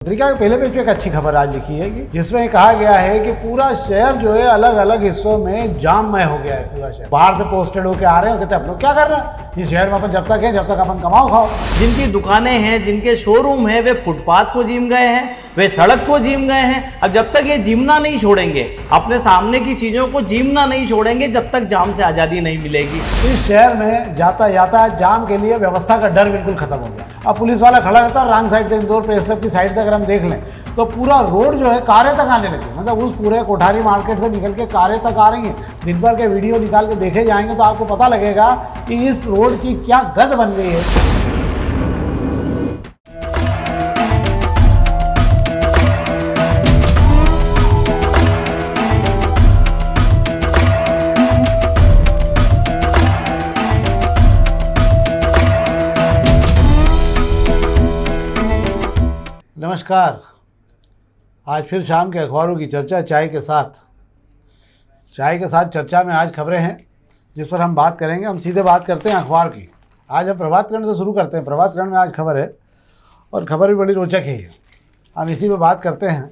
पत्रिका के पहले पेज पे एक अच्छी खबर आज लिखी है कि जिसमें कहा गया है कि पूरा शहर जो है अलग अलग हिस्सों में जाममय हो गया है। पूरा शहर बाहर से पोस्टेड होके आ रहे हैं, कहते हैं अपन लोग क्या कर रहे हैं, ये शहर में अपन जब तक है जब तक अपन कमाओ खाओ। जिनकी दुकानें हैं, जिनके शोरूम हैं, वे फुटपाथ को जीम गए हैं, वे सड़क को जीम गए हैं। अब जब तक ये जीमना नहीं छोड़ेंगे, अपने सामने की चीजों को जीमना नहीं छोड़ेंगे, जब तक जाम से आजादी नहीं मिलेगी। इस शहर में यातायात जाम के लिए व्यवस्था का डर बिल्कुल खत्म हो गया। अब पुलिस वाला खड़ा रहता है रॉन्ग साइड से, इंदौर प्रेस क्लब की साइड से अगर हम देख लें तो पूरा रोड जो है कारें तक आने लगी, मतलब उस पूरे कोठारी मार्केट से निकल के कारें तक आ रही हैं। दिन भर के वीडियो निकाल के देखे जाएंगे तो आपको पता लगेगा कि इस रोड की क्या गंद बन गई है। नमस्कार, आज फिर शाम के अखबारों की चर्चा चाय के साथ चर्चा में आज खबरें हैं जिस पर हम बात करेंगे। हम सीधे बात करते हैं अखबार की। आज हम प्रभातकरण से शुरू करते हैं। प्रभातकरण में आज खबर है और खबर भी बड़ी रोचक ही है, हम इसी पे बात करते हैं।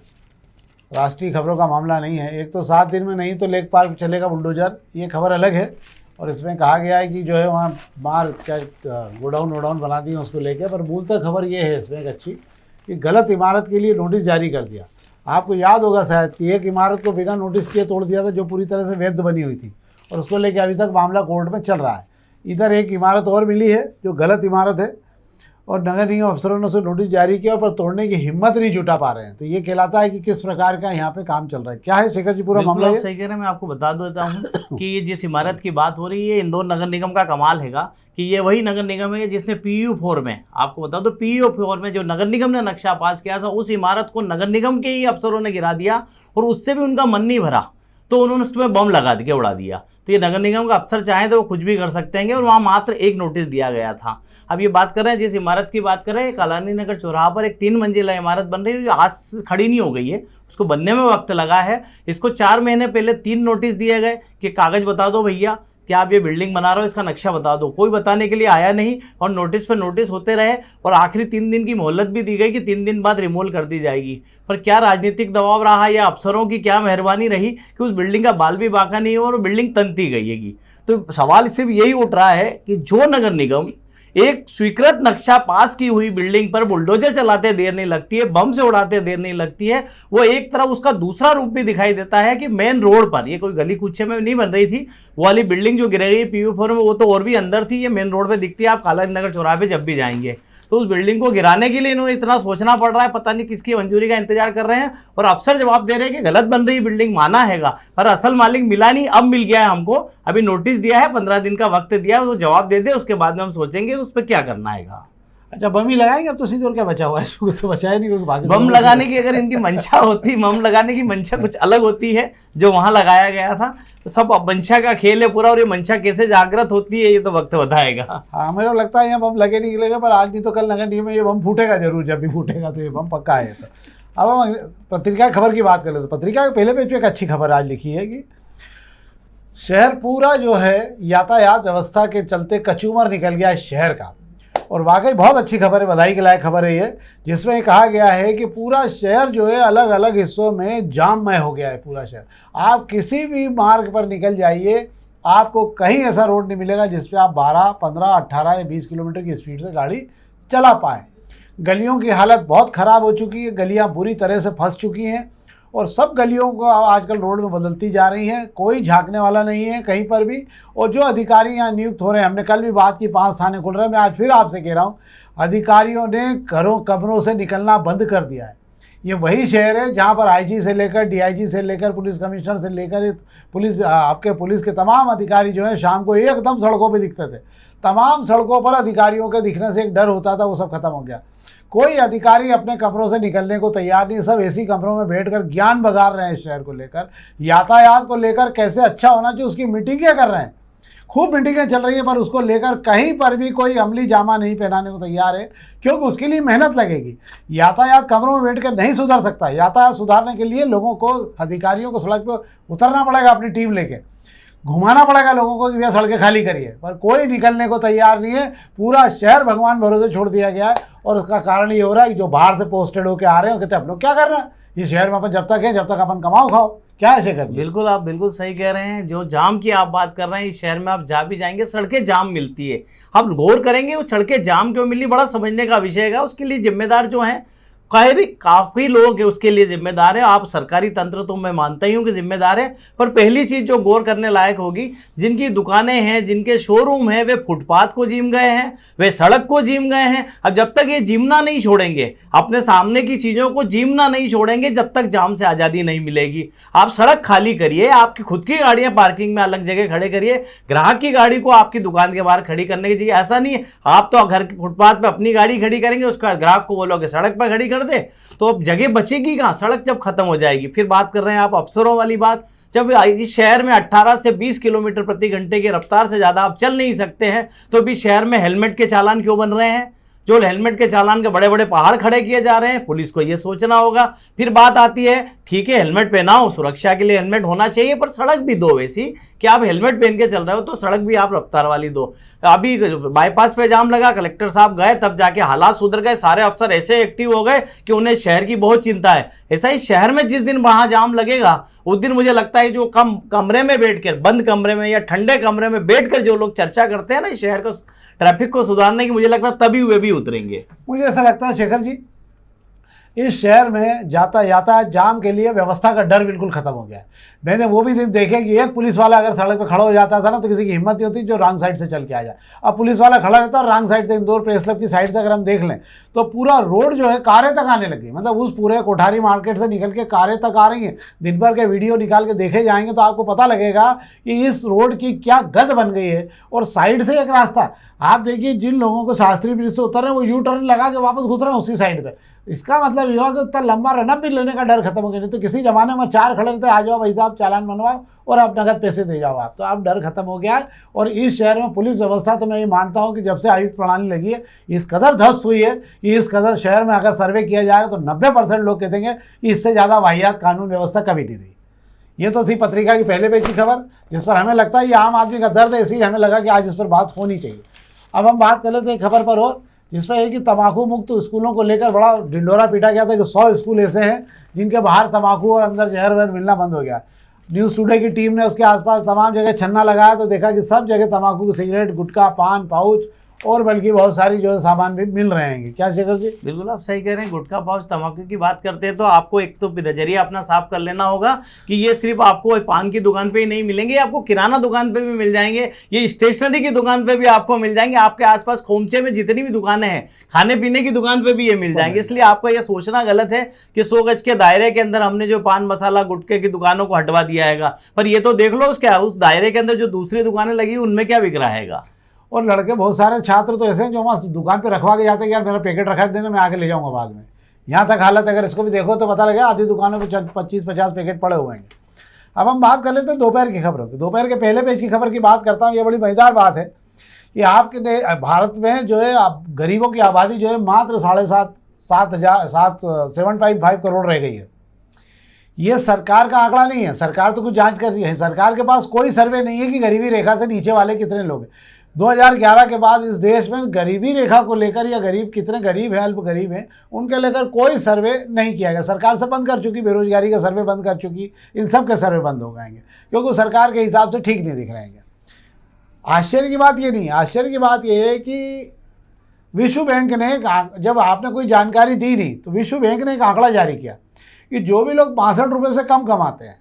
राष्ट्रीय खबरों का मामला नहीं है। एक तो 7 दिन में नहीं तो लेक पार्क चलेगा बुलडोजर, ये खबर अलग है। और इसमें कहा गया है कि जो है वहाँ बाहर क्या गोडाउन बना दिए उसको लेकर, पर मूलतः खबर ये है इसमें एक अच्छी कि गलत इमारत के लिए नोटिस जारी कर दिया। आपको याद होगा शायद कि एक इमारत को बिना नोटिस किए तोड़ दिया था जो पूरी तरह से वैध बनी हुई थी, और उसको लेके अभी तक मामला कोर्ट में चल रहा है। इधर एक इमारत और मिली है जो गलत इमारत है और नगर निगम अफसरों ने उसे नोटिस जारी किया पर तोड़ने की हिम्मत नहीं जुटा पा रहे हैं। तो ये कहलाता है कि किस प्रकार का यहाँ पे काम चल रहा है। क्या है शेखर जी पूरा मामला? सही कह रहे हैं। मैं आपको बता देता हूँ कि ये जिस इमारत की बात हो रही है, इंदौर नगर निगम का कमाल हैगा कि ये वही नगर निगम है जिसने PU4 में, आपको बता दो PU4 में जो नगर निगम ने नक्शा पास किया था, उस इमारत को नगर निगम के ही अफसरों ने गिरा दिया और उससे भी उनका मन नहीं भरा तो उन्होंने उसमें बम लगा के उड़ा दिया। तो ये नगर निगम का अफसर चाहें तो वो कुछ भी कर सकते हैं और वहाँ मात्र एक नोटिस दिया गया था। अब ये बात कर रहे हैं, जिस इमारत की बात कर रहे हैं, कलानी नगर चौराहा पर एक 3 मंजिला इमारत बन रही है जो आज से खड़ी नहीं हो गई है, उसको बनने में वक्त लगा है। इसको 4 महीने पहले 3 नोटिस दिए गए कि कागज बता दो भैया क्या आप ये बिल्डिंग बना रहे हो, इसका नक्शा बता दो। कोई बताने के लिए आया नहीं और नोटिस पर नोटिस होते रहे और आखिरी 3 दिन की मोहलत भी दी गई कि 3 दिन बाद रिमूवल कर दी जाएगी। पर क्या राजनीतिक दबाव रहा या अफसरों की क्या मेहरबानी रही कि उस बिल्डिंग का बाल भी बाका नहीं हो और बिल्डिंग तनती गई है। तो सवाल सिर्फ यही उठ रहा है कि जो नगर निगम एक स्वीकृत नक्शा पास की हुई बिल्डिंग पर बुलडोजर चलाते देर नहीं लगती है, बम से उड़ाते देर नहीं लगती है, वो एक तरफ उसका दूसरा रूप भी दिखाई देता है कि मेन रोड पर, ये कोई गली कूचे में नहीं बन रही थी, वो वाली बिल्डिंग जो गिर गई PU4 में वो तो और भी अंदर थी, ये मेन रोड पे दिखती है। आप कालानी नगर चौराहे पे जब भी जाएंगे तो उस बिल्डिंग को गिराने के लिए इन्होंने इतना सोचना पड़ रहा है, पता नहीं किसकी मंजूरी का इंतजार कर रहे हैं। और अफसर जवाब दे रहे हैं कि गलत बन रही बिल्डिंग, माना हैगा पर असल मालिक मिला नहीं, अब मिल गया है हमको, अभी नोटिस दिया है, 15 दिन का वक्त दिया है, वो जवाब दे दे, उसके बाद में हम सोचेंगे उस पर क्या करना हैगा। अच्छा, बम ही लगाएंगे अब तो सीधे, और क्या बचा हुआ है? इसको तो बचाया नहीं, क्योंकि बम लगाने की अगर इनकी मंशा होती, बम लगाने की मंशा कुछ अलग होती है जो वहां लगाया गया था। तो सब मंशा का खेल है पूरा, और ये मंशा कैसे जागृत होती है ये तो वक्त बताएगा। हाँ, मेरे को लगता है यहाँ बम लगे नहीं लगेगा, पर आज नहीं तो कल नगर निगम में ये बम फूटेगा जरूर। जब भी फूटेगा तो ये बम पक्का है। तो अब हम पत्रिका खबर की बात कर ले तो पत्रिका के पहले पेज पे एक अच्छी खबर आज लिखी है कि शहर पूरा जो है यातायात व्यवस्था के चलते कचूमर निकल गया है शहर का। और वाकई बहुत अच्छी खबर है, बधाई के लायक खबर है ये, जिसमें कहा गया है कि पूरा शहर जो है अलग अलग हिस्सों में जाममय हो गया है। पूरा शहर, आप किसी भी मार्ग पर निकल जाइए, आपको कहीं ऐसा रोड नहीं मिलेगा जिस पे आप 12, 15, 18 या 20 किलोमीटर की स्पीड से गाड़ी चला पाएँ। गलियों की हालत बहुत ख़राब हो चुकी है, गलियाँ बुरी तरह से फंस चुकी हैं और सब गलियों को आजकल रोड में बदलती जा रही हैं। कोई झांकने वाला नहीं है कहीं पर भी। और जो अधिकारी यहाँ नियुक्त हो रहे हैं, हमने कल भी बात की, 5 थाने खुल रहे हैं, मैं आज फिर आपसे कह रहा हूँ, अधिकारियों ने घरों कमरों से निकलना बंद कर दिया है। ये वही शहर है जहाँ पर IG से लेकर DIG से लेकर पुलिस कमिश्नर से लेकर पुलिस के तमाम अधिकारी जो हैं शाम को एकदम सड़कों पर दिखते थे। तमाम सड़कों पर अधिकारियों के दिखने से एक डर होता था, वो सब खत्म हो गया। कोई अधिकारी अपने कमरों से निकलने को तैयार नहीं, सब AC कमरों में बैठकर ज्ञान बघार रहे हैं शहर को लेकर, यातायात को लेकर कैसे अच्छा होना चाहिए उसकी मीटिंगें कर रहे हैं। खूब मीटिंगें चल रही हैं, पर उसको लेकर कहीं पर भी कोई अमली जामा नहीं पहनाने को तैयार है, क्योंकि उसके लिए मेहनत लगेगी। यातायात कमरों में बैठकर नहीं सुधर सकता। यातायात सुधारने के लिए लोगों को, अधिकारियों को सड़क पर उतरना पड़ेगा अपनी टीम लेके। घुमाना पड़ेगा लोगों को कि भैया सड़कें खाली करिए, पर कोई निकलने को तैयार नहीं है। पूरा शहर भगवान भरोसे छोड़ दिया गया है और उसका कारण ये हो रहा है कि जो बाहर से पोस्टेड होकर आ रहे हो कहते हैं हम लोग क्या कर रहे हैं, ये शहर में अपन जब तक है जब तक अपन कमाओ खाओ, क्या है शेखर जी? बिल्कुल, आप बिल्कुल सही कह रहे हैं। जो जाम की आप बात कर रहे हैं, इस शहर में आप जा भी जाएंगे सड़कें जाम मिलती है। आप गौर करेंगे वो सड़कें जाम क्यों मिली, बड़ा समझने का विषय है। उसके लिए जिम्मेदार जो है काफी लोग है उसके लिए जिम्मेदार है। आप सरकारी तंत्र तो मैं मानता ही हूँ कि जिम्मेदार है, पर पहली चीज जो गौर करने लायक होगी, जिनकी दुकानें हैं, जिनके शोरूम हैं, वे फुटपाथ को जीम गए हैं, वे सड़क को जीम गए हैं। अब जब तक ये जीमना नहीं छोड़ेंगे, अपने सामने की चीजों को जीमना नहीं छोड़ेंगे, जब तक जाम से आजादी नहीं मिलेगी। आप सड़क खाली करिए, आपकी खुद की गाड़ियां पार्किंग में अलग जगह खड़े करिए, ग्राहक की गाड़ी को आपकी दुकान के बाहर खड़ी करने की चाहिए। ऐसा नहीं है आप तो घर के फुटपाथ पे अपनी गाड़ी खड़ी करेंगे, उसका ग्राहक को बोलोगे सड़क पर खड़ी कर दे, तो अब जगह बचेगी कहां? सड़क जब खत्म हो जाएगी। फिर बात कर रहे हैं आप अफसरों वाली बात, जब इस शहर में 18 से 20 किलोमीटर प्रति घंटे की रफ्तार से ज्यादा आप चल नहीं सकते हैं, तो भी शहर में हेलमेट के चालान क्यों बन रहे हैं? जो हेलमेट के चालान के बड़े बड़े पहाड़ खड़े किए जा रहे हैं, पुलिस को ये सोचना होगा। फिर बात आती है, ठीक है हेलमेट पहनाओ, सुरक्षा के लिए हेलमेट होना चाहिए, पर सड़क भी दो वैसी कि आप हेलमेट पहन के चल रहे हो तो सड़क भी आप रफ्तार वाली दो। अभी बाईपास पे जाम लगा, कलेक्टर साहब गए, तब जाके हालात सुधर गए, सारे अफसर ऐसे एक्टिव हो गए कि उन्हें शहर की बहुत चिंता है। ऐसा ही शहर में जिस दिन वहां जाम लगेगा, उस दिन मुझे लगता है जो कमरे में बैठकर, बंद कमरे में या ठंडे कमरे में बैठकर जो लोग चर्चा करते हैं ना इस शहर को, ट्रैफिक को सुधारने की, मुझे लगता है तभी वे भी उतरेंगे। मुझे ऐसा लगता है शेखर जी, इस शहर में यातायात जाम के लिए व्यवस्था का डर बिल्कुल खत्म हो गया है। मैंने वो भी दिन देखे कि एक पुलिस वाला अगर सड़क पे खड़ा हो जाता था ना, तो किसी की हिम्मत नहीं होती जो रॉन्ग साइड से चल के आ जाए। अब पुलिस वाला खड़ा रहता है और रॉन्ग साइड से, इंदौर प्रेस क्लब की साइड से अगर हम देख लें तो पूरा रोड जो है कारें तक आने लगी, मतलब उस पूरे कोठारी मार्केट से निकल के कारें तक आ रही हैं। दिन भर के वीडियो निकाल के देखे जाएंगे तो आपको पता लगेगा कि इस रोड की क्या गद बन गई है। और साइड से एक रास्ता, आप देखिए जिन लोगों को शास्त्री ब्रिज से उतर रहे हैं वो यू टर्न लगा के वापस घुस रहे हैं उसी साइड पे। इसका मतलब ये हुआ कि उतना लंबा रनअप भी लेने का डर खत्म हो गया। नहीं तो किसी जमाने में 4 खड़े रहते, आ जाओ भाई साहब चालान बनवाओ और आप नगद पैसे दे जाओ आप, तो अब डर खत्म हो गया है। और इस शहर में पुलिस व्यवस्था तो मैं ये मानता हूँ कि जब से आयुक्त प्रणाली लगी है इस कदर ध्वस्त हुई है कि इस कदर शहर में अगर सर्वे किया जाएगा तो 90% लोग कहते हैं कि इससे ज़्यादा वाहियात कानून व्यवस्था कभी नहीं रही। ये तो थी पत्रिका की पहले पेज की खबर, जिस पर हमें लगता है ये आम आदमी का दर्द है, इसलिए हमें लगा कि आज इस पर बात होनी चाहिए। अब हम बात कर लेते हैं खबर पर, और जिसमें है कि तम्बाकू मुक्त स्कूलों को लेकर बड़ा ढिंडोरा पीटा गया था कि 100 स्कूल ऐसे हैं जिनके बाहर तम्बाकू और अंदर जहर वहर मिलना बंद हो गया। न्यूज़ टुडे की टीम ने उसके आसपास तमाम जगह छन्ना लगाया तो देखा कि सब जगह तम्बाकू, सिगरेट, गुटखा, पान पाउच और बल्कि बहुत सारी जो है सामान भी मिल रहे हैं। क्या शेखर जी? बिल्कुल आप सही कह रहे हैं। गुटखा पाउच, तम्बाकू की बात करते हैं तो आपको एक तो नजरिया अपना साफ कर लेना होगा कि ये सिर्फ आपको पान की दुकान पे ही नहीं मिलेंगे, आपको किराना दुकान पे भी मिल जाएंगे, ये स्टेशनरी की दुकान पे भी आपको मिल जाएंगे, आपके आसपास खोमचे में जितनी भी दुकानें हैं खाने पीने की दुकान पे भी ये मिल जाएंगे। इसलिए आपका ये सोचना गलत है कि 100 गज के दायरे के अंदर हमने जो पान मसाला गुटखे की दुकानों को हटवा दिया है, पर ये तो देख लो उस दायरे के अंदर जो दूसरी दुकानें लगी उनमें क्या बिक रहा है। और लड़के बहुत सारे छात्र तो ऐसे हैं जो वहाँ दुकान पे रखवा के जाते हैं, यार मेरा पैकेट रखा देना, मैं आके ले जाऊँगा बाद में। यहाँ तक हालत, अगर इसको भी देखो तो पता लगे आधी दुकानों पे 25-50 पैकेट पड़े हुए हैं। अब हम बात कर लेते हैं दोपहर की खबरों की। दोपहर के पहले पेज की खबर की बात करता हूँ। ये बड़ी मज़ेदार बात है कि आपके भारत में जो है गरीबों की आबादी जो है मात्र 7.5 करोड़ रह गई है। ये सरकार का आंकड़ा नहीं है, सरकार तो कुछ जांच कर रही है। सरकार के पास कोई सर्वे नहीं है कि गरीबी रेखा से नीचे वाले कितने लोग हैं। 2011 के बाद इस देश में गरीबी रेखा को लेकर या गरीब कितने गरीब हैं, अल्प गरीब हैं, उनके लेकर कोई सर्वे नहीं किया गया। सरकार से बंद कर चुकी, बेरोजगारी का सर्वे बंद कर चुकी, इन सब के सर्वे बंद हो जाएंगे क्योंकि सरकार के हिसाब से ठीक नहीं दिख रहेंगे। आश्चर्य की बात ये नहीं है, आश्चर्य की बात ये है कि विश्व बैंक ने, जब आपने कोई जानकारी दी नहीं तो विश्व बैंक ने एक आंकड़ा जारी किया कि जो भी लोग 62 रुपये से कम कमाते हैं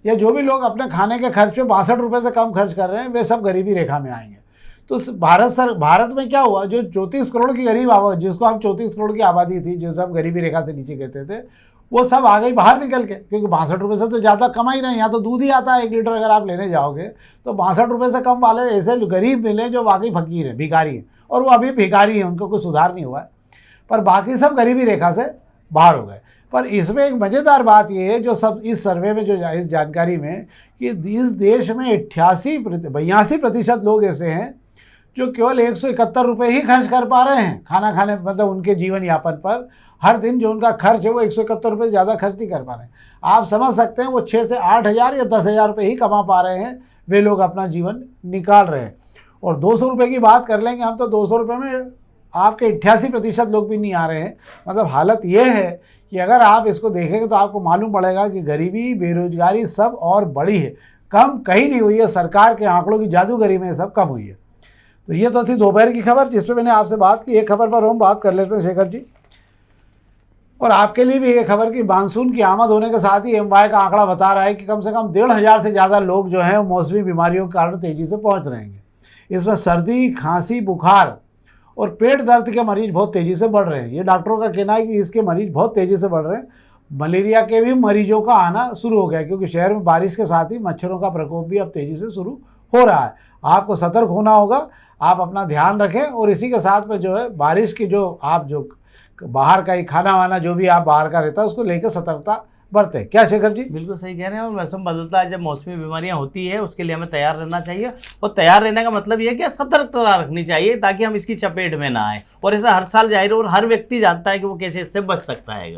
या जो भी लोग अपने खाने के खर्च पे 62 रुपये से कम खर्च कर रहे हैं वे सब गरीबी रेखा में आएंगे। तो भारत में क्या हुआ, जो 34 करोड़ की गरीब आबादी, जिसको हम 34 करोड़ की आबादी थी, जो सब गरीबी रेखा से नीचे कहते थे, वो सब आ गई बाहर निकल के, क्योंकि 62 रुपये से तो ज़्यादा कमा ही रहे हैं। यहाँ तो दूध ही आता है 1 लीटर, अगर आप लेने जाओगे तो 62 रुपये से कम वाले ऐसे गरीब मिले जो वाकई फकीर हैं, भिखारी हैं, और वो अभी भिखारी हैं, उनको कोई सुधार नहीं हुआ है, पर बाकी सब गरीबी रेखा से बाहर हो गए। पर इसमें एक मज़ेदार बात ये है, जो सब इस सर्वे में, जो इस जानकारी में, कि इस देश में 82% लोग ऐसे हैं जो केवल 171 रुपये ही खर्च कर पा रहे हैं खाना खाने, मतलब उनके जीवन यापन पर हर दिन जो उनका खर्च है वो 171 रुपये से ज़्यादा खर्च नहीं कर पा रहे हैं। आप समझ सकते हैं वो 6 से 8 हज़ार या 10 हज़ार रुपये ही कमा पा रहे हैं, वे लोग अपना जीवन निकाल रहे हैं। और 200 रुपये की बात कर लेंगे हम तो 200 रुपये में आपके 88% लोग भी नहीं आ रहे हैं। मतलब हालत ये है कि अगर आप इसको देखेंगे तो आपको मालूम पड़ेगा कि गरीबी, बेरोजगारी सब और बढ़ी है, कम कहीं नहीं हुई है। सरकार के आंकड़ों की जादूगरी में सब कम हुई है। तो ये तो थी दोपहर की खबर जिस पर मैंने आपसे बात की। एक खबर पर हम बात कर लेते हैं शेखर जी, और आपके लिए भी ये खबर कि मानसून की आमद होने के साथ ही एमवाई का आंकड़ा बता रहा है कि कम से कम 1,500 से ज़्यादा लोग जो हैं मौसमी बीमारियों के कारण तेज़ी से पहुँच रहे हैं। इसमें सर्दी, खांसी, बुखार और पेट दर्द के मरीज बहुत तेज़ी से बढ़ रहे हैं। ये डॉक्टरों का कहना है कि इसके मरीज बहुत तेज़ी से बढ़ रहे हैं। मलेरिया के भी मरीजों का आना शुरू हो गया है, क्योंकि शहर में बारिश के साथ ही मच्छरों का प्रकोप भी अब तेज़ी से शुरू हो रहा है। आपको सतर्क होना होगा, आप अपना ध्यान रखें। और इसी के साथ में जो है बारिश की जो आप जो बाहर का ही खाना वाना जो भी आप बाहर का रहता है उसको लेकर सतर्कता बरतें। क्या शेखर जी? बिल्कुल सही कह रहे हैं। और मौसम बदलता है, जब मौसमी बीमारियां होती है उसके लिए हमें तैयार रहना चाहिए। और तैयार रहने का मतलब ये है कि सतर्कता रखनी चाहिए ताकि हम इसकी चपेट में ना आए। और ऐसा हर साल जाहिर और हर व्यक्ति जानता है कि वो कैसे इससे बच सकता है।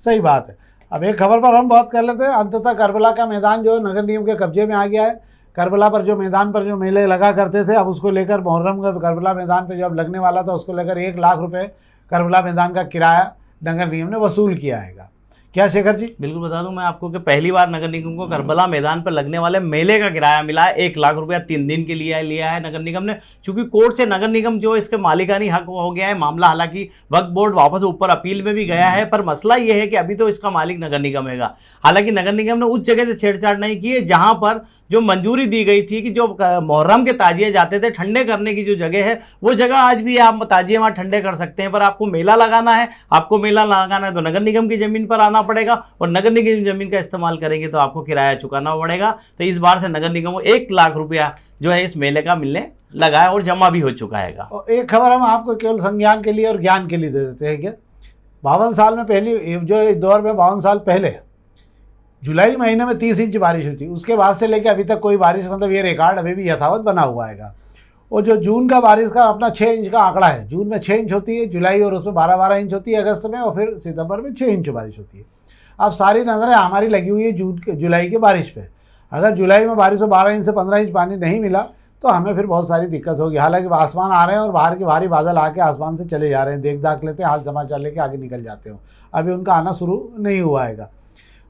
सही बात है। अब एक खबर पर हम बात कर लेते हैं। अंततः करबला का मैदान जो है नगर निगम के कब्जे में आ गया है। करबला पर जो मैदान पर जो मेले लगा करते थे, अब उसको लेकर मुहर्रम का करबला मैदान पर जब लगने वाला था उसको लेकर 1 लाख रुपए करबला मैदान का किराया नगर निगम ने वसूल किया है। क्या शेखर जी? बिल्कुल बता दूं मैं आपको कि पहली बार नगर निगम को करबला मैदान पर लगने वाले मेले का किराया मिला है। 1 लाख रुपया 3 दिन के लिए लिया है नगर निगम ने। चूंकि कोर्ट से नगर निगम जो इसके मालिकानी हक हो गया है मामला, हालांकि वक्फ बोर्ड वापस ऊपर अपील में भी गया है, पर मसला ये है कि अभी तो इसका मालिक नगर निगम है। हालांकि नगर निगम ने उस जगह से छेड़छाड़ नहीं की है जहां पर जो मंजूरी दी गई थी कि जो मुहर्रम के ताजिए जाते थे ठंडे करने की जो जगह है वो जगह आज भी आप ताजिए वहां ठंडे कर सकते हैं। पर आपको मेला लगाना है, तो नगर निगम की जमीन पर आना पड़ेगा और नगर निगम जमीन का इस्तेमाल करेंगे तो आपको किराया चुकाना पड़ेगा। तो इस बार से नगर निगम को 1 लाख रुपया जो है इस मेले का मिलने लगा है और जमा भी हो चुका है। और एक खबर हम आपको केवल संज्ञान के लिए और ज्ञान के लिए दे देते हैं कि 52 साल में पहली जो इस दौर में 52 साल पहले जुलाई महीने में 30 इंच बारिश हुई थी। उसके बाद से लेकर अभी तक कोई बारिश, मतलब ये रिकॉर्ड अभी भी यथावत बना हुआ है। और जो जून का बारिश का अपना 6 इंच का आंकड़ा है। जून में 6 इंच होती है, जुलाई और उसमें 12-12 इंच होती है अगस्त में, और फिर सितंबर में 6 इंच बारिश होती है। अब सारी नज़रें हमारी लगी हुई है जुलाई की बारिश पे। अगर जुलाई में बारिश में 12 इंच से 15 इंच पानी नहीं मिला तो हमें फिर बहुत सारी दिक्कत होगी। हालांकि आसमान आ रहे हैं और बाहर के भारी बादल आके आसमान से चले जा रहे हैं, देख दाख लेते हैं, हाल समाचार लेके आगे निकल जाते हो। अभी उनका आना शुरू नहीं हुआ है।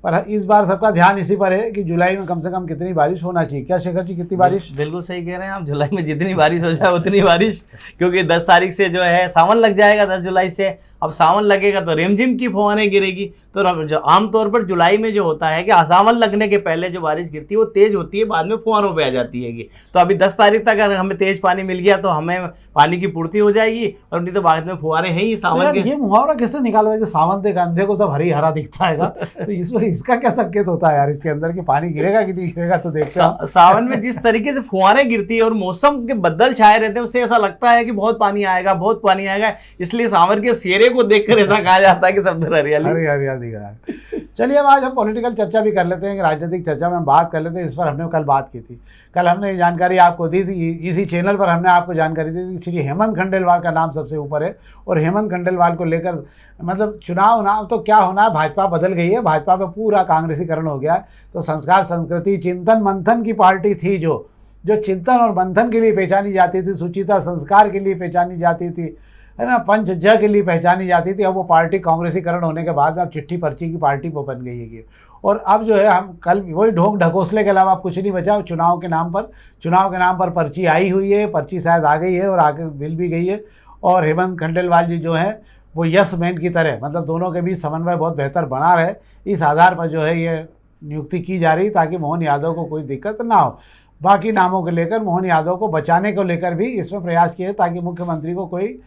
पर इस बार सबका ध्यान इसी पर है कि जुलाई में कम से कम कितनी बारिश होना चाहिए। क्या शेखर जी, कितनी बारिश? बिल्कुल सही कह रहे हैं आप। जुलाई में जितनी बारिश हो जाए उतनी बारिश, क्योंकि 10 तारीख से जो है सावन लग जाएगा। 10 जुलाई से अब सावन लगेगा तो रिमझिम की फुहारें गिरेगी। तो जो आमतौर पर जुलाई में जो होता है कि सावन लगने के पहले जो बारिश गिरती है वो तेज होती है, बाद में फुहारों पे आ जाती है। तो अभी 10 तारीख तक अगर हमें तेज पानी मिल गया तो हमें पानी की पूर्ति हो जाएगी, और नहीं तो बाद में फुहारें हैं ही सावन के। ये मुहावरा किससे निकाला है कि सावन देख अंधे को सब हरी हरा दिखता है? तो इसमें इसका क्या संकेत होता है यार इसके अंदर कि पानी गिरेगा कि नहीं गिरेगा? तो देखते हैं सावन में जिस तरीके से फुहारें गिरती है और मौसम के बदल छाए रहते हैं उससे ऐसा लगता है कि बहुत पानी आएगा, बहुत पानी आएगा। इसलिए सावन के सेरे को देखकर ऐसा कहा जाता है कि सब हरियाली हरियाली दिख रहा है। चलिए अब आज हम पॉलिटिकल चर्चा भी कर लेते हैं, राजनीतिक चर्चा में हम बात कर लेते हैं। इस पर हमने कल बात की थी। कल हमने ये जानकारी आपको दी थी, इसी चैनल पर हमने आपको जानकारी दी थी। श्री हेमंत खंडेलवाल का नाम सबसे ऊपर है, और हेमंत खंडेलवाल को लेकर मतलब चुनाव नाम तो क्या होना है, भाजपा बदल गई है, भाजपा में पूरा कांग्रेसीकरण हो गया है। तो संस्कार, संस्कृति, चिंतन मंथन की पार्टी थी जो चिंतन और मंथन के लिए पहचानी जाती थी, सुचिता संस्कार के लिए पहचानी जाती थी, है ना, पंचज्ञ के लिए पहचानी जाती थी। अब वो पार्टी कांग्रेसीकरण होने के बाद अब चिट्ठी पर्ची की पार्टी वो बन गई है। और अब जो है हम कल वही ढोंग ढकोसले के अलावा अब कुछ नहीं बचा। चुनाव के नाम पर पर्ची आई हुई है, पर्ची शायद आ गई है और आगे मिल भी गई है। और हेमंत खंडेलवाल जी जो है वो यस मैन की तरह, मतलब दोनों के बीच समन्वय बहुत बेहतर बना रहे, इस आधार पर जो है ये नियुक्ति की जा रही ताकि मोहन यादव को कोई दिक्कत ना हो। बाकी नामों को लेकर मोहन यादव को बचाने को लेकर भी इसमें प्रयास किए ताकि मुख्यमंत्री को कोई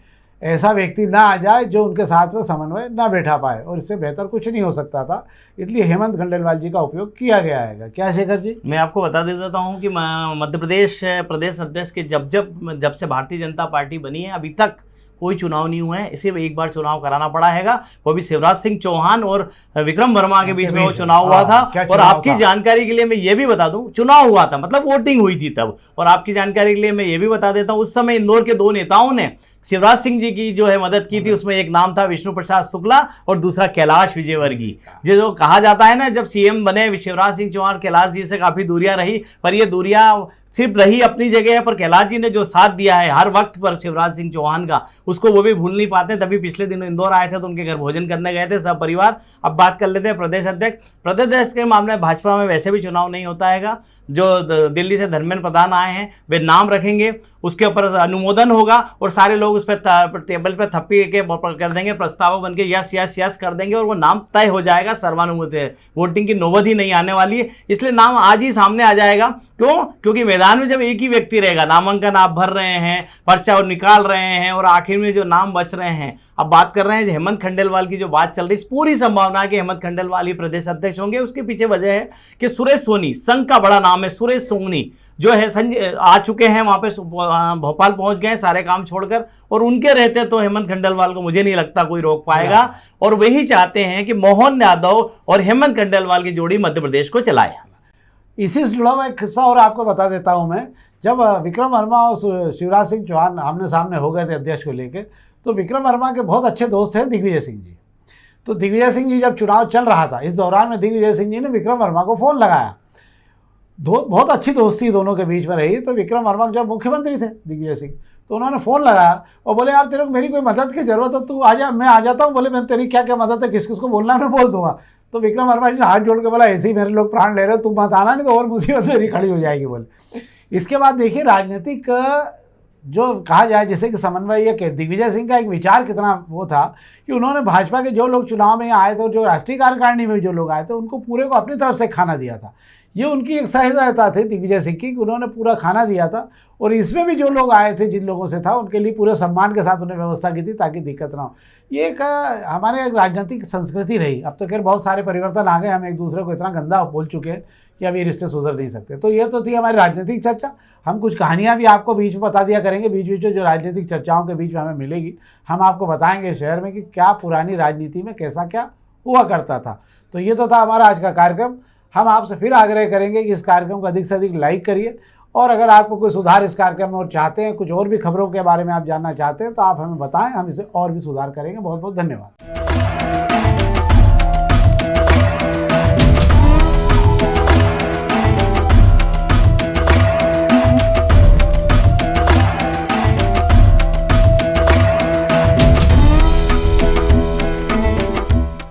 ऐसा व्यक्ति ना आ जाए जो उनके साथ में समन्वय ना बैठा पाए, और इससे बेहतर कुछ नहीं हो सकता था। इसलिए हेमंत खंडेलवाल जी का उपयोग किया गया है। क्या शेखर जी? मैं आपको बता देता हूँ कि मध्य प्रदेश प्रदेश अध्यक्ष के जब से भारतीय जनता पार्टी बनी है अभी तक कोई चुनाव नहीं हुआ है। इसे एक बार चुनाव कराना पड़ा हैगा, वो भी शिवराज सिंह चौहान और विक्रम वर्मा के बीच में वो चुनाव हुआ था। और आपकी जानकारी के लिए मैं ये भी बता दूं, चुनाव हुआ था मतलब वोटिंग हुई थी तब। और आपकी जानकारी के लिए मैं ये भी बता देता हूं, उस समय इंदौर के 2 नेताओं ने शिवराज सिंह जी की जो है मदद की थी, उसमें एक नाम था विष्णु प्रसाद शुक्ला और दूसरा कैलाश विजयवर्गीय। जो कहा जाता है ना, जब सीएम बने शिवराज सिंह चौहान, कैलाश जी से काफी दूरियां रही, पर ये दूरियां सिर्फ रही अपनी जगह है, पर कैलाश जी ने जो साथ दिया है हर वक्त पर शिवराज सिंह चौहान का, उसको वो भी भूल नहीं पाते। तभी पिछले दिनों इंदौर आए थे तो उनके घर भोजन करने गए थे सब परिवार। अब बात कर लेते हैं प्रदेश अध्यक्ष। प्रदेश के मामले में भाजपा में वैसे भी चुनाव नहीं होता है। जो दिल्ली से धर्मेंद्र प्रधान आए हैं वे नाम रखेंगे, उसके ऊपर अनुमोदन होगा और सारे लोग उस पर टेबल पर थप्पी के कर देंगे, प्रस्ताव बन के यस यस यस कर देंगे और वो नाम तय हो जाएगा। सर्वानुमति वोटिंग की नौबत ही नहीं आने वाली है, इसलिए नाम आज ही सामने आ जाएगा। क्यों? क्योंकि मैदान में जब एक ही व्यक्ति रहेगा, नामांकन आप भर रहे हैं, पर्चा निकाल रहे हैं और आखिर में जो नाम बच रहे हैं, अब बात कर रहे हैं हेमंत खंडेलवाल की जो बात चल रही है, पूरी संभावना है कि हेमंत खंडेलवाल ही प्रदेश अध्यक्ष होंगे। उसके पीछे वजह है कि सुरेश सोनी, संघ का बड़ा नाम है, सुरेश सोनी जो है संजय आ चुके हैं वहां पे, भोपाल पहुंच गए सारे काम छोड़कर, और उनके रहते तो हेमंत खंडेलवाल को मुझे नहीं लगता कोई रोक पाएगा। और वही चाहते हैं कि मोहन यादव और हेमंत खंडेलवाल की जोड़ी मध्य प्रदेश को चलाए। इसी से जुड़ा हुआ एक किस्सा और आपको बता देता हूं मैं। जब विक्रम वर्मा और शिवराज सिंह चौहान आमने सामने हो गए थे अध्यक्ष को लेकर, तो विक्रम वर्मा के बहुत अच्छे दोस्त थे दिग्विजय सिंह जी। तो दिग्विजय सिंह जी जब चुनाव चल रहा था, इस दौरान में दिग्विजय सिंह जी ने विक्रम वर्मा को फ़ोन लगाया। बहुत अच्छी दोस्ती दोनों के बीच में रही। तो विक्रम वर्मा जब मुख्यमंत्री थे दिग्विजय सिंह, तो उन्होंने फ़ोन लगाया और बोले यार तेरे को मेरी कोई मदद की ज़रूरत हो, तू आ जा, मैं आ जाता हूँ। बोले मैं तेरी क्या क्या मदद है, किस किस को बोलना है मैं बोल दूंगा। तो विक्रम वर्मा जी ने हाथ जोड़ के बोला ऐसे ही मेरे लोग प्राण ले रहे हो, तुम मत आना नहीं तो और मुसीबत मेरी खड़ी हो जाएगी बोले। इसके बाद देखिए राजनीतिक जो कहा जाए जैसे कि समन्वय, ये दिग्विजय सिंह का एक विचार कितना वो था कि उन्होंने भाजपा के जो लोग चुनाव में आए थे और जो राष्ट्रीय कार्यकारिणी में जो लोग आए थे उनको पूरे को अपनी तरफ से खाना दिया था। ये उनकी एक सहजता थी दिग्विजय सिंह की कि उन्होंने पूरा खाना दिया था, और इसमें भी जो लोग आए थे जिन लोगों से था उनके लिए पूरे सम्मान के साथ उन्हें व्यवस्था की थी ताकि दिक्कत ना हो। ये एक हमारे एक राजनीतिक संस्कृति रही। अब तो खैर बहुत सारे परिवर्तन आ गए, हम एक दूसरे को इतना गंदा बोल चुके हैं कि अब ये रिश्ते सुधर नहीं सकते। तो ये तो थी हमारी राजनीतिक चर्चा। हम कुछ कहानियाँ भी आपको बीच में बता दिया करेंगे, बीच बीच में जो राजनीतिक चर्चाओं के बीच में हमें मिलेगी, हम आपको बताएंगे शहर में कि क्या पुरानी राजनीति में कैसा क्या हुआ करता था। तो ये तो था हमारा आज का कार्यक्रम। हम आपसे फिर आग्रह करेंगे कि इस कार्यक्रम को अधिक से अधिक लाइक करिए, और अगर आपको कोई सुधार इस कार्यक्रम में और चाहते हैं, कुछ और भी खबरों के बारे में आप जानना चाहते हैं, तो आप हमें बताएं, हम इसे और भी सुधार करेंगे। बहुत बहुत धन्यवाद।